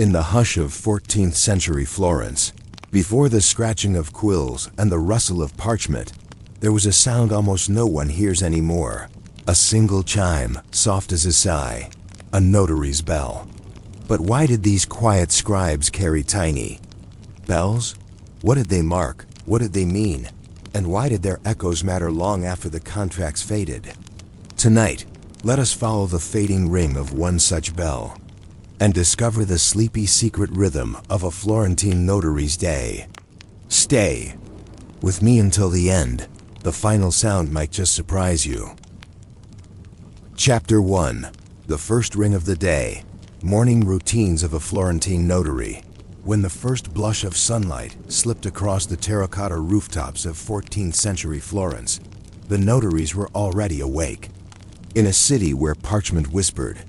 In the hush of 14th century Florence, before the scratching of quills and the rustle of parchment, there was a sound almost no one hears anymore. A single chime, soft as a sigh, a notary's bell. But why did these quiet scribes carry tiny bells? What did they mark? What did they mean? And why did their echoes matter long after the contracts faded? Tonight, let us follow the fading ring of one such bell and discover the sleepy secret rhythm of a Florentine notary's day. Stay with me until the end. The final sound might just surprise you. Chapter 1. The first ring of the day. Morning routines of a Florentine notary. When the first blush of sunlight slipped across the terracotta rooftops of 14th century Florence, the notaries were already awake. In a city where parchment whispered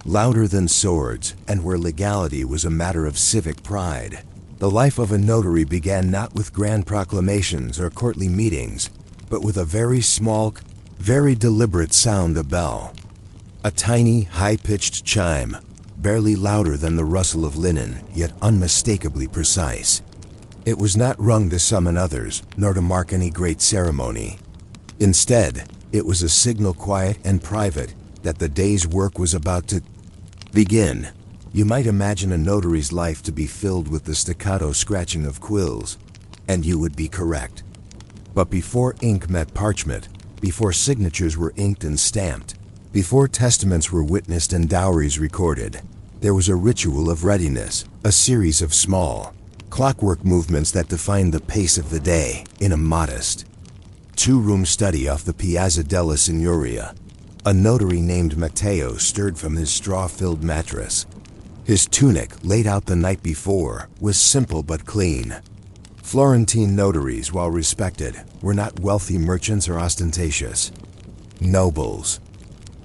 louder than swords and where legality was a matter of civic pride, the life of a notary began not with grand proclamations or courtly meetings, but with a very small, very deliberate sound, a bell. A tiny, high-pitched chime, barely louder than the rustle of linen, yet unmistakably precise. It was not rung to summon others, nor to mark any great ceremony. Instead, it was a signal, quiet and private, that the day's work was about to begin. You might imagine a notary's life to be filled with the staccato scratching of quills, and you would be correct. But before ink met parchment, before signatures were inked and stamped, before testaments were witnessed and dowries recorded, there was a ritual of readiness, a series of small, clockwork movements that defined the pace of the day in a modest, two-room study off the Piazza della Signoria. A notary named Matteo stirred from his straw-filled mattress. His tunic, laid out the night before, was simple but clean. Florentine notaries, while respected, were not wealthy merchants or ostentatious nobles.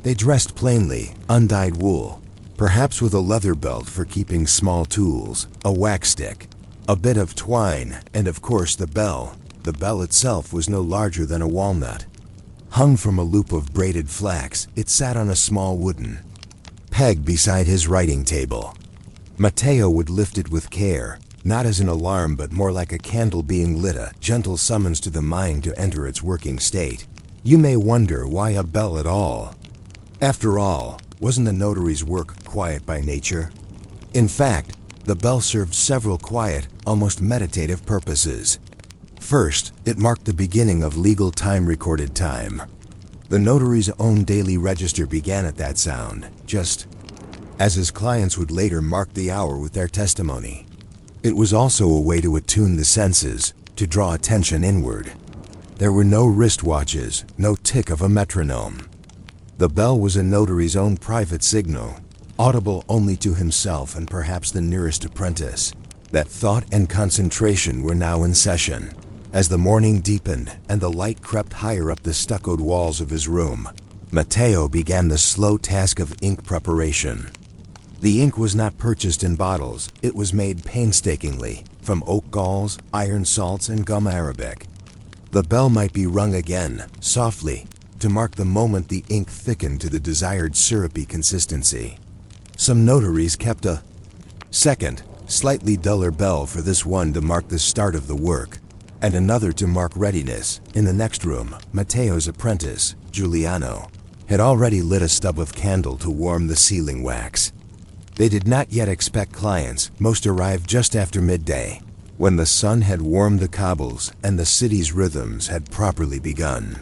They dressed plainly, undyed wool, perhaps with a leather belt for keeping small tools, a wax stick, a bit of twine, and of course the bell. The bell itself was no larger than a walnut. Hung from a loop of braided flax, it sat on a small wooden peg beside his writing table. Matteo would lift it with care, not as an alarm but more like a candle being lit, a gentle summons to the mind to enter its working state. You may wonder why a bell at all. After all, wasn't the notary's work quiet by nature? In fact, the bell served several quiet, almost meditative purposes. First, it marked the beginning of legal time, recorded time. The notary's own daily register began at that sound, just as his clients would later mark the hour with their testimony. It was also a way to attune the senses, to draw attention inward. There were no wristwatches, no tick of a metronome. The bell was a notary's own private signal, audible only to himself and perhaps the nearest apprentice, that thought and concentration were now in session. As the morning deepened and the light crept higher up the stuccoed walls of his room, Matteo began the slow task of ink preparation. The ink was not purchased in bottles, it was made painstakingly, from oak galls, iron salts, and gum arabic. The bell might be rung again, softly, to mark the moment the ink thickened to the desired syrupy consistency. Some notaries kept a second, slightly duller bell for this one to mark the start of the work, and another to mark readiness. In the next room, Matteo's apprentice, Giuliano, had already lit a stub of candle to warm the sealing wax. They did not yet expect clients. Most arrived just after midday, when the sun had warmed the cobbles and the city's rhythms had properly begun.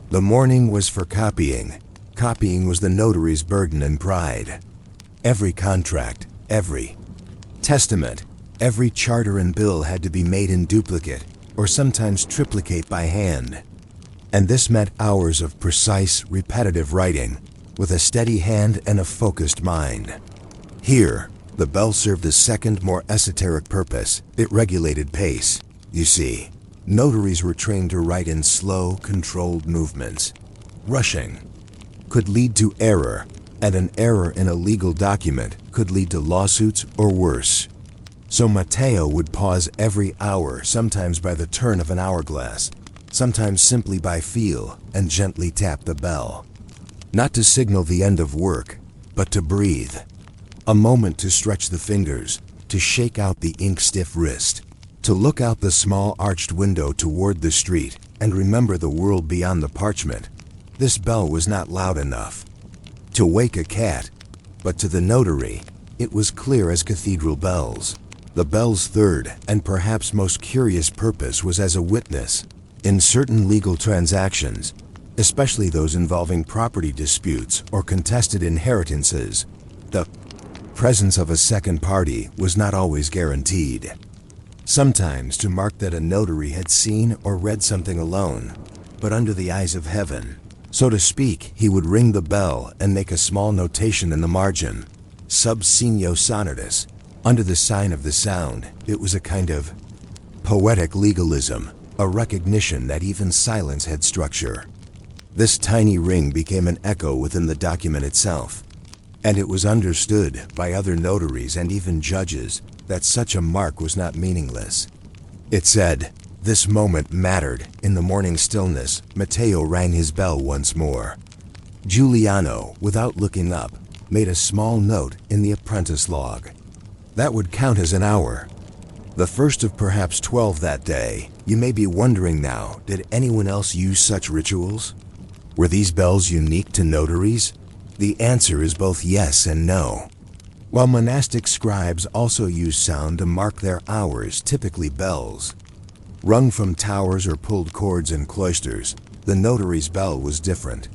The morning was for copying. Copying was the notary's burden and pride. Every contract, every testament, every charter and bill had to be made in duplicate, or sometimes triplicate by hand. And this meant hours of precise, repetitive writing, with a steady hand and a focused mind. Here, the bell served a second, more esoteric purpose. It regulated pace. You see, notaries were trained to write in slow, controlled movements. Rushing could lead to error, and an error in a legal document could lead to lawsuits or worse. So Matteo would pause every hour, sometimes by the turn of an hourglass, sometimes simply by feel, and gently tap the bell. Not to signal the end of work, but to breathe. A moment to stretch the fingers, to shake out the ink-stiff wrist, to look out the small arched window toward the street and remember the world beyond the parchment. This bell was not loud enough to wake a cat, but to the notary, it was clear as cathedral bells. The bell's third and perhaps most curious purpose was as a witness. In certain legal transactions, especially those involving property disputes or contested inheritances, the presence of a second party was not always guaranteed. Sometimes to mark that a notary had seen or read something alone, but under the eyes of heaven, so to speak, he would ring the bell and make a small notation in the margin, sub signo sonatus, under the sign of the sound. It was a kind of poetic legalism, a recognition that even silence had structure. This tiny ring became an echo within the document itself, and it was understood by other notaries and even judges that such a mark was not meaningless. It said, this moment mattered. In the morning stillness, Matteo rang his bell once more. Giuliano, without looking up, made a small note in the apprentice log. That would count as an hour. The first of perhaps 12 that day. You may be wondering now, did anyone else use such rituals? Were these bells unique to notaries? The answer is both yes and no. While monastic scribes also used sound to mark their hours, typically bells, rung from towers or pulled cords in cloisters, the notary's bell was different.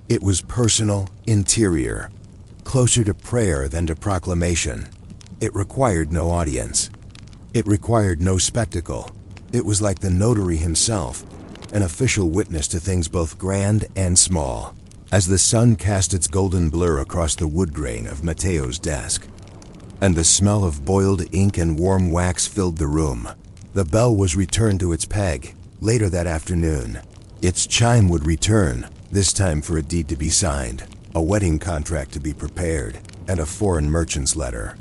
It was personal, interior, closer to prayer than to proclamation. It required no audience. It required no spectacle. It was like the notary himself, an official witness to things both grand and small. As the sun cast its golden blur across the wood grain of Matteo's desk, and the smell of boiled ink and warm wax filled the room, the bell was returned to its peg. Later that afternoon, its chime would return, this time for a deed to be signed, a wedding contract to be prepared, and a foreign merchant's letter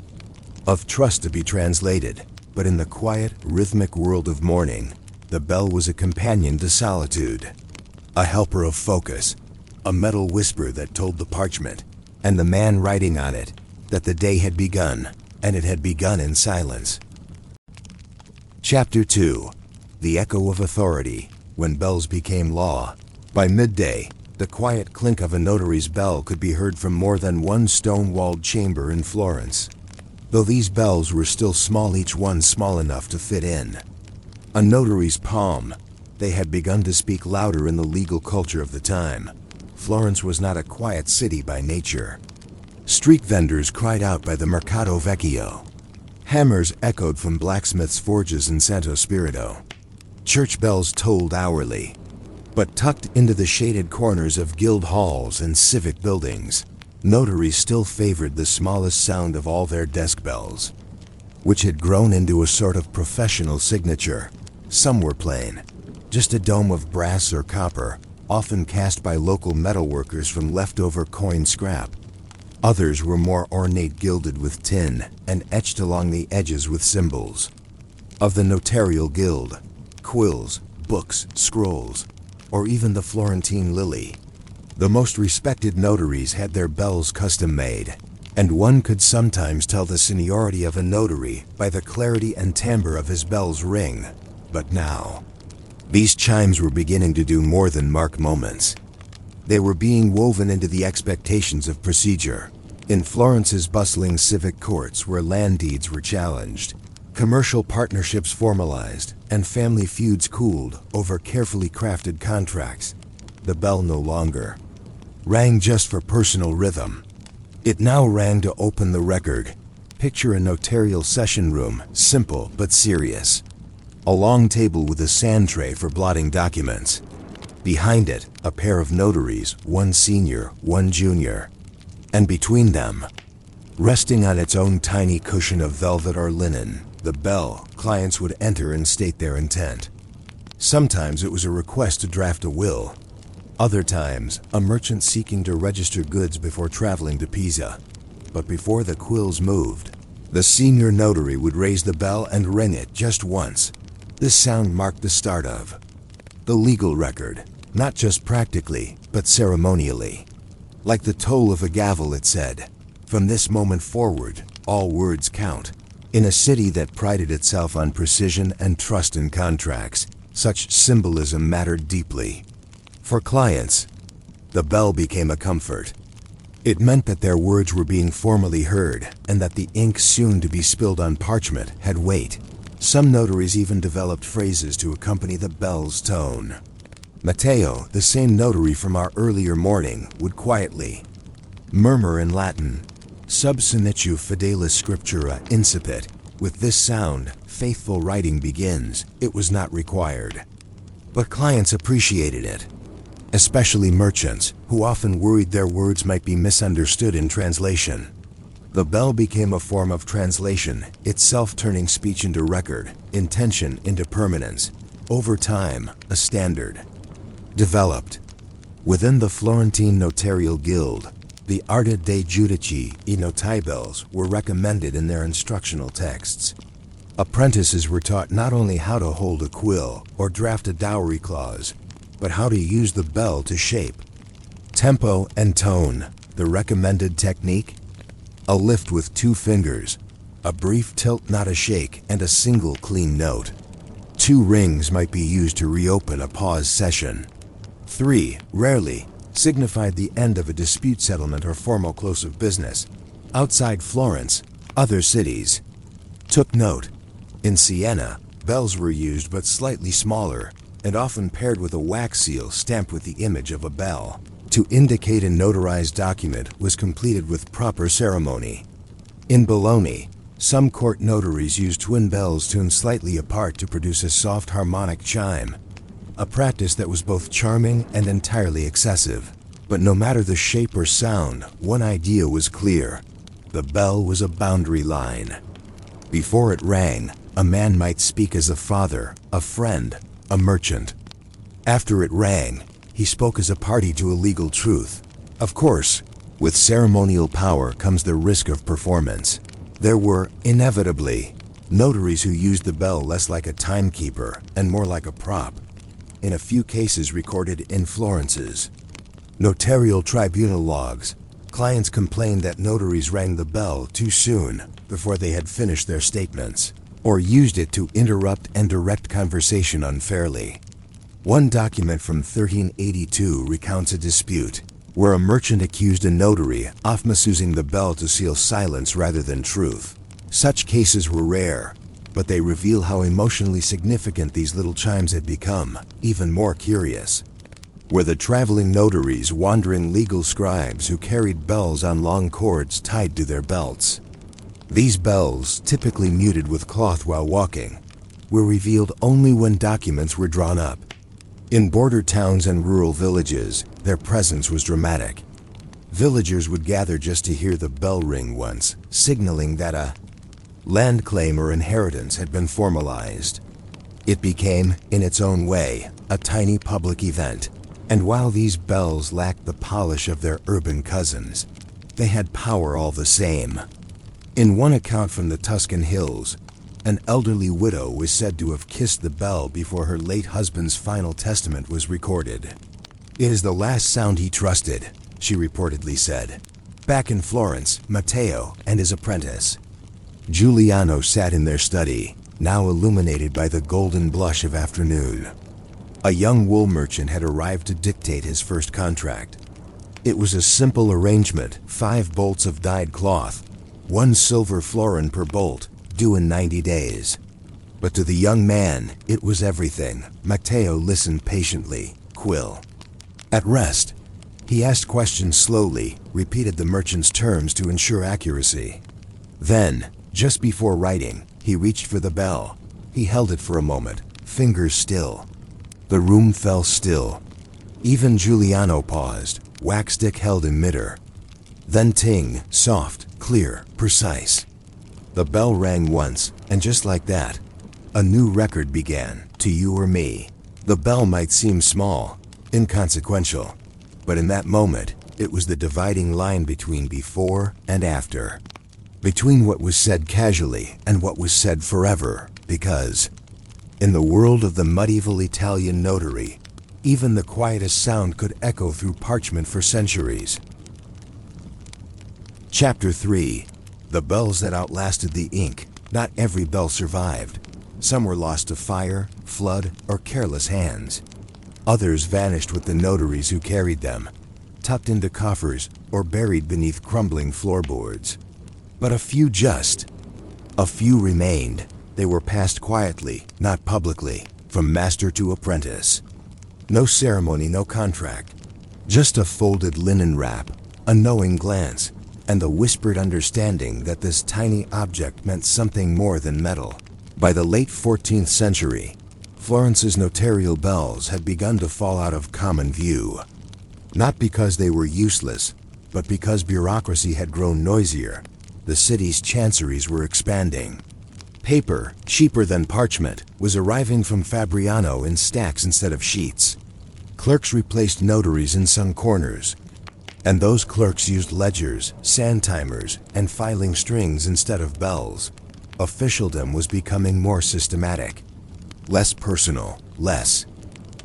of trust to be translated. But in the quiet, rhythmic world of morning, the bell was a companion to solitude, a helper of focus, a metal whisper that told the parchment, and the man writing on it, that the day had begun, and it had begun in silence. Chapter 2. The Echo of Authority, when bells became law. By midday, the quiet clink of a notary's bell could be heard from more than one stone-walled chamber in Florence. Though these bells were still small, each one small enough to fit in a notary's palm, they had begun to speak louder in the legal culture of the time. Florence was not a quiet city by nature. Street vendors cried out by the Mercato Vecchio. Hammers echoed from blacksmiths' forges in Santo Spirito. Church bells tolled hourly. But tucked into the shaded corners of guild halls and civic buildings, notaries still favored the smallest sound of all their desk bells, which had grown into a sort of professional signature. Some were plain, just a dome of brass or copper, often cast by local metalworkers from leftover coin scrap. Others were more ornate, gilded with tin, and etched along the edges with symbols of the notarial guild, quills, books, scrolls, or even the Florentine lily. The most respected notaries had their bells custom-made, and one could sometimes tell the seniority of a notary by the clarity and timbre of his bell's ring. But now, these chimes were beginning to do more than mark moments. They were being woven into the expectations of procedure. In Florence's bustling civic courts, where land deeds were challenged, commercial partnerships formalized, and family feuds cooled over carefully crafted contracts, the bell no longer rang just for personal rhythm. It now rang to open the record. Picture a notarial session room, simple but serious. A long table with a sand tray for blotting documents. Behind it, a pair of notaries, one senior, one junior. And between them, resting on its own tiny cushion of velvet or linen, the bell. Clients would enter and state their intent. Sometimes it was a request to draft a will. Other times, a merchant seeking to register goods before traveling to Pisa. But before the quills moved, the senior notary would raise the bell and ring it just once. This sound marked the start of the legal record, not just practically, but ceremonially. Like the toll of a gavel, it said, From this moment forward, all words count. In a city that prided itself on precision and trust in contracts, such symbolism mattered deeply. For clients, the bell became a comfort. It meant that their words were being formally heard and that the ink soon to be spilled on parchment had weight. Some notaries even developed phrases to accompany the bell's tone. Matteo, the same notary from our earlier morning, would quietly murmur in Latin, "Sub sinitu fidelis scriptura incipit." With this sound, faithful writing begins. It was not required. But clients appreciated it, especially merchants, who often worried their words might be misunderstood in translation. The bell became a form of translation, itself turning speech into record, intention into permanence. Over time, a standard developed. Within the Florentine Notarial Guild, the Arte dei Giudici e Notables were recommended in their instructional texts. Apprentices were taught not only how to hold a quill or draft a dowry clause, but how to use the bell to shape tempo and tone. The recommended technique? A lift with 2 fingers, a brief tilt, not a shake, and a single clean note. 2 rings might be used to reopen a pause session. 3, rarely, signified the end of a dispute settlement or formal close of business. Outside Florence, other cities took note. In Siena, bells were used but slightly smaller, and often paired with a wax seal stamped with the image of a bell. To indicate a notarized document was completed with proper ceremony. In Bologna, some court notaries used twin bells tuned slightly apart to produce a soft harmonic chime, a practice that was both charming and entirely excessive. But no matter the shape or sound, one idea was clear. The bell was a boundary line. Before it rang, a man might speak as a father, a friend, a merchant. After it rang, he spoke as a party to a legal truth. Of course, with ceremonial power comes the risk of performance. There were, inevitably, notaries who used the bell less like a timekeeper and more like a prop. In a few cases recorded in Florence's notarial tribunal logs, clients complained that notaries rang the bell too soon before they had finished their statements, or used it to interrupt and direct conversation unfairly. One document from 1382 recounts a dispute where a merchant accused a notary of misusing the bell to seal silence rather than truth. Such cases were rare, but they reveal how emotionally significant these little chimes had become. Even more curious were the traveling notaries, wandering legal scribes who carried bells on long cords tied to their belts. These bells, typically muted with cloth while walking, were revealed only when documents were drawn up. In border towns and rural villages, their presence was dramatic. Villagers would gather just to hear the bell ring once, signaling that a land claim or inheritance had been formalized. It became, in its own way, a tiny public event. And while these bells lacked the polish of their urban cousins, they had power all the same. In one account from the Tuscan hills, an elderly widow was said to have kissed the bell before her late husband's final testament was recorded. "It is the last sound he trusted," she reportedly said. Back in Florence, Matteo and his apprentice Giuliano sat in their study, now illuminated by the golden blush of afternoon. A young wool merchant had arrived to dictate his first contract. It was a simple arrangement, 5 bolts of dyed cloth, 1 silver florin per bolt, due in 90 days. But to the young man, it was everything. Matteo listened patiently. Quill. At rest, he asked questions slowly, repeated the merchant's terms to ensure accuracy. Then, just before writing, he reached for the bell. He held it for a moment, fingers still. The room fell still. Even Giuliano paused, wax stick held in midair. Then ting, soft, clear, precise. The bell rang once, and just like that, a new record began, to you or me. The bell might seem small, inconsequential, but in that moment, it was the dividing line between before and after. Between what was said casually and what was said forever, because in the world of the medieval Italian notary, even the quietest sound could echo through parchment for centuries. Chapter 3. The bells that outlasted the ink. Not every bell survived. Some were lost to fire, flood, or careless hands. Others vanished with the notaries who carried them, tucked into coffers or buried beneath crumbling floorboards. But a few remained. They were passed quietly, not publicly, from master to apprentice. No ceremony, no contract. Just a folded linen wrap, a knowing glance, and the whispered understanding that this tiny object meant something more than metal. By the late 14th century, Florence's notarial bells had begun to fall out of common view. Not because they were useless, but because bureaucracy had grown noisier. The city's chanceries were expanding. Paper, cheaper than parchment, was arriving from Fabriano in stacks instead of sheets. Clerks replaced notaries in some corners, and those clerks used ledgers, sand timers, and filing strings instead of bells. Officialdom was becoming more systematic. Less personal, less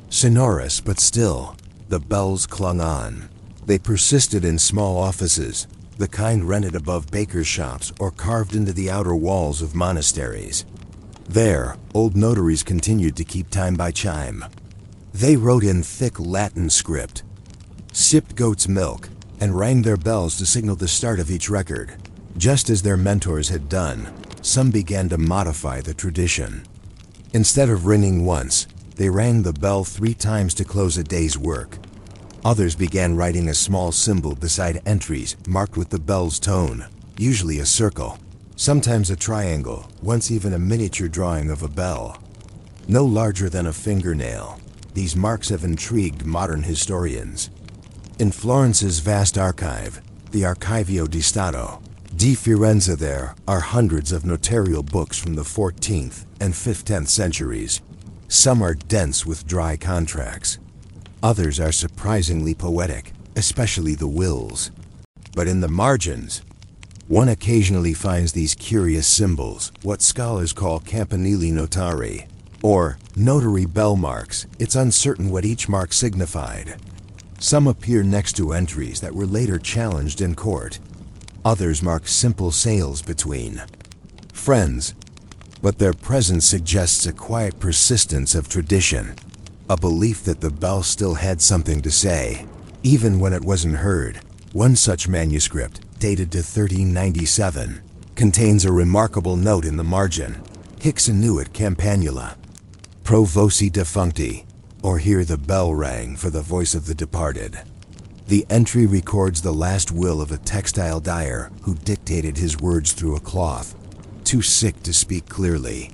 sonorous, but still, the bells clung on. They persisted in small offices, the kind rented above bakers' shops or carved into the outer walls of monasteries. There, old notaries continued to keep time by chime. They wrote in thick Latin script, sipped goat's milk, and rang their bells to signal the start of each record. Just as their mentors had done, some began to modify the tradition. Instead of ringing once, they rang the bell 3 times to close a day's work. Others began writing a small symbol beside entries marked with the bell's tone, usually a circle, sometimes a triangle, once even a miniature drawing of a bell. No larger than a fingernail, these marks have intrigued modern historians. In Florence's vast archive, the Archivio di Stato di Firenze, there are hundreds of notarial books from the 14th and 15th centuries. Some are dense with dry contracts. Others are surprisingly poetic, especially the wills. But in the margins, one occasionally finds these curious symbols, what scholars call campanili notari, or notary bell marks. It's uncertain what each mark signified. Some appear next to entries that were later challenged in court. Others mark simple sales between friends, but their presence suggests a quiet persistence of tradition, a belief that the bell still had something to say, even when it wasn't heard. One such manuscript, dated to 1397, contains a remarkable note in the margin: Hic nuit campanula, pro voci defuncti, or here the bell rang for the voice of the departed. The entry records the last will of a textile dyer who dictated his words through a cloth, too sick to speak clearly.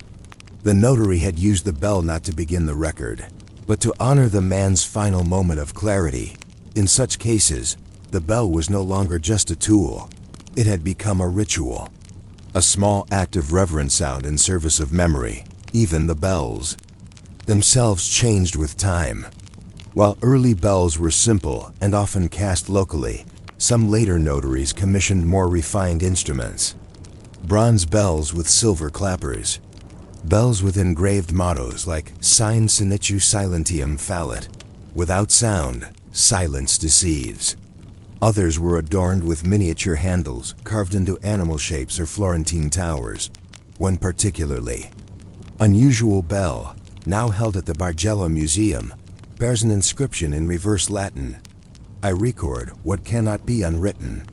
The notary had used the bell not to begin the record, but to honor the man's final moment of clarity. In such cases, the bell was no longer just a tool. It had become a ritual, a small act of reverent sound in service of memory. Even the bells themselves changed with time. While early bells were simple and often cast locally, some later notaries commissioned more refined instruments. Bronze bells with silver clappers, bells with engraved mottos like Sine Sinitu Silentium Fallit, without sound, silence deceives. Others were adorned with miniature handles carved into animal shapes or Florentine towers. One particularly unusual bell, now held at the Bargello Museum, bears an inscription in reverse Latin: I record what cannot be unwritten.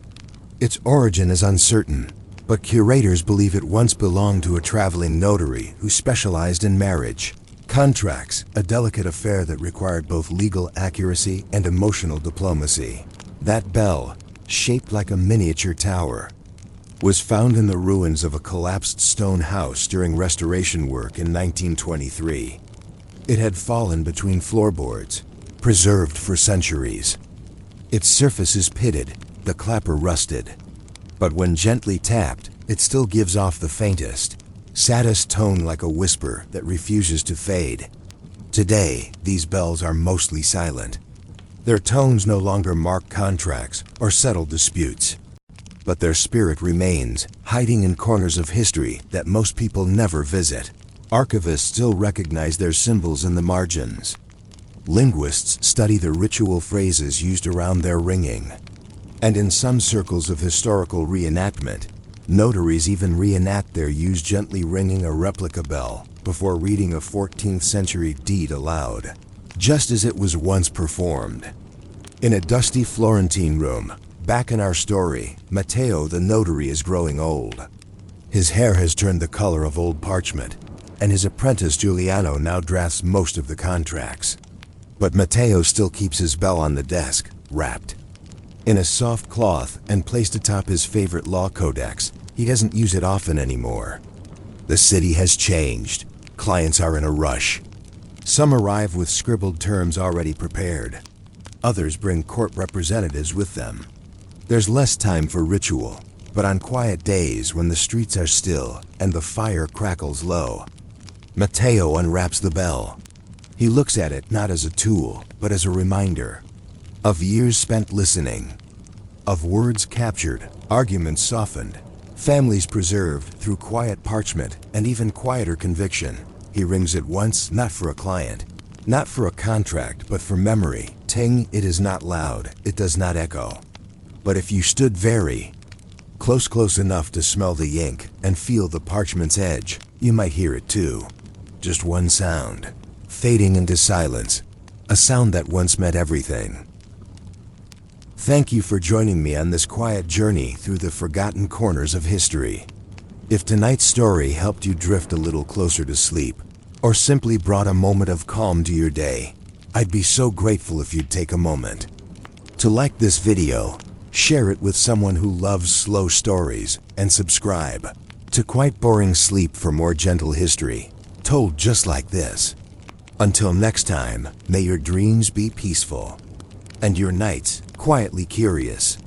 Its origin is uncertain, but curators believe it once belonged to a traveling notary who specialized in marriage contracts, a delicate affair that required both legal accuracy and emotional diplomacy. That bell, shaped like a miniature tower, was found in the ruins of a collapsed stone house during restoration work in 1923. It had fallen between floorboards, preserved for centuries. Its surface is pitted, the clapper rusted. But when gently tapped, it still gives off the faintest, saddest tone, like a whisper that refuses to fade. Today, these bells are mostly silent. Their tones no longer mark contracts or settle disputes. But their spirit remains, hiding in corners of history that most people never visit. Archivists still recognize their symbols in the margins. Linguists study the ritual phrases used around their ringing. And in some circles of historical reenactment, notaries even reenact their use gently ringing a replica bell before reading a 14th century deed aloud, just as it was once performed. In a dusty Florentine room, back in our story, Matteo the notary is growing old. His hair has turned the color of old parchment, and his apprentice Giuliano now drafts most of the contracts. But Matteo still keeps his bell on the desk, wrapped in a soft cloth and placed atop his favorite law codex. He doesn't use it often anymore. The city has changed. Clients are in a rush. Some arrive with scribbled terms already prepared. Others bring court representatives with them. There's less time for ritual, but on quiet days when the streets are still and the fire crackles low, Matteo unwraps the bell. He looks at it not as a tool, but as a reminder of years spent listening, of words captured, arguments softened, families preserved through quiet parchment and even quieter conviction. He rings it once, not for a client, not for a contract, but for memory. Ting, it is not loud, it does not echo. But if you stood very close enough to smell the ink and feel the parchment's edge, you might hear it too. Just one sound, fading into silence, a sound that once meant everything. Thank you for joining me on this quiet journey through the forgotten corners of history. If tonight's story helped you drift a little closer to sleep, or simply brought a moment of calm to your day, I'd be so grateful if you'd take a moment to like this video, share it with someone who loves slow stories, and subscribe to Quite Boring Sleep for more gentle history, told just like this. Until next time, may your dreams be peaceful and your nights quietly curious.